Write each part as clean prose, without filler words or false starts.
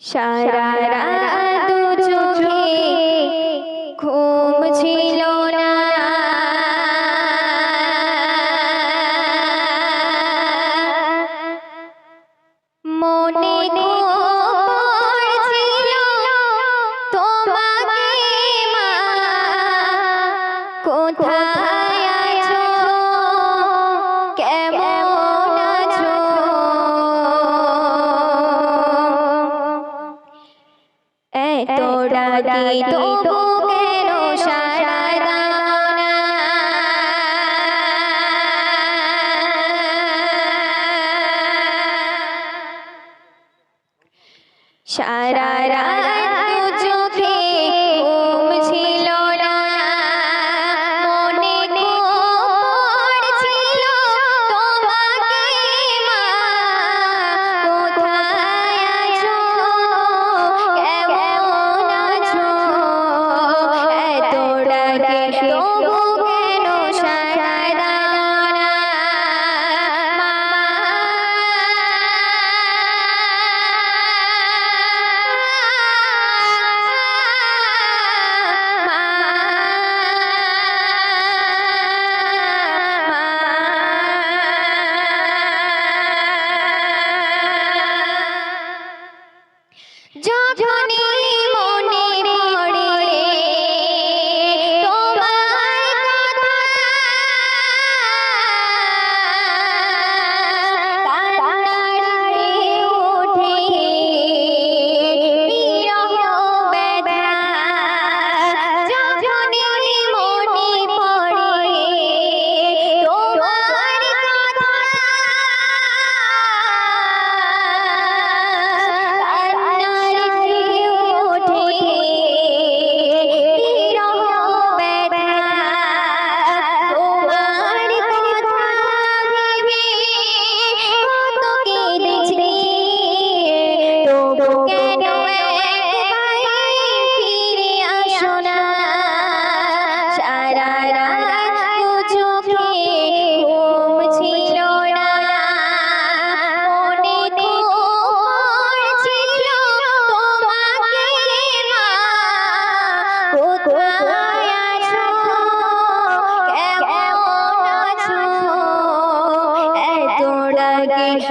সারা রাত দু চোখে ঘুম ছিল না, মনে পড়ছিল তোমাকে মা, কোথায় আছো, কেমন আছো। এত ডাকি তবু কেন সাড়া দাও না, সারা রাত দু চোখে ঘুম ছিল না, মনে পড়ছিল তোমাকে মা, কোথায় আছো, কেমন আছো। এত ডাকে তবু কেন সাড়া দাও না, যখনই মনে পড়ে তোমার কথা, কান্নার ওঠে বিরহ ব্যথা। যখনই মনে পড়ে তোমার কথা,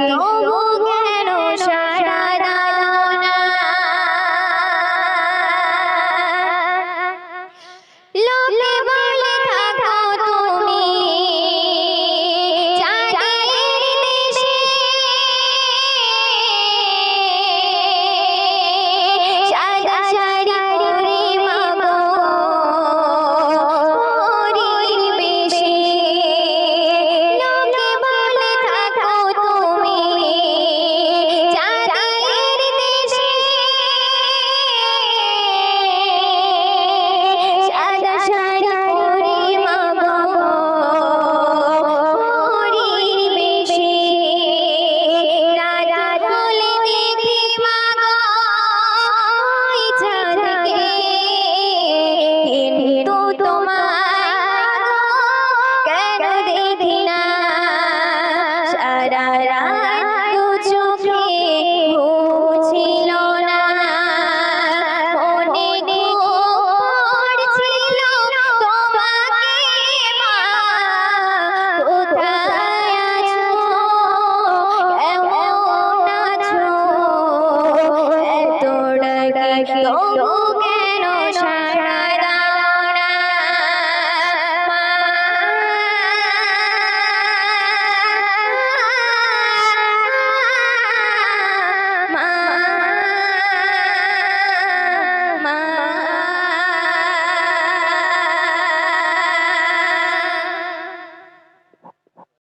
তবু কেন সাড়া দাও না, লোকে বলে থাকো তুমি চাঁদের দেশে, সাদা শাড়ি পরে মাগো পরীর বেশে। লোকে বলে থাকো তুমি চাঁদের দেশে, সাদা শাড়ি পরে মাগো পরীর বেশে। রাত হলে দেখি মাগো ওই চাঁদকে, কিন্তু তোমার কেন দেখি না। সারা রাত দু চোখে ঘুম ছিল না, মনে পড়ছিল তোমাকে মা, কোথায় আছো, কেমন আছো। এত ডাকি তবু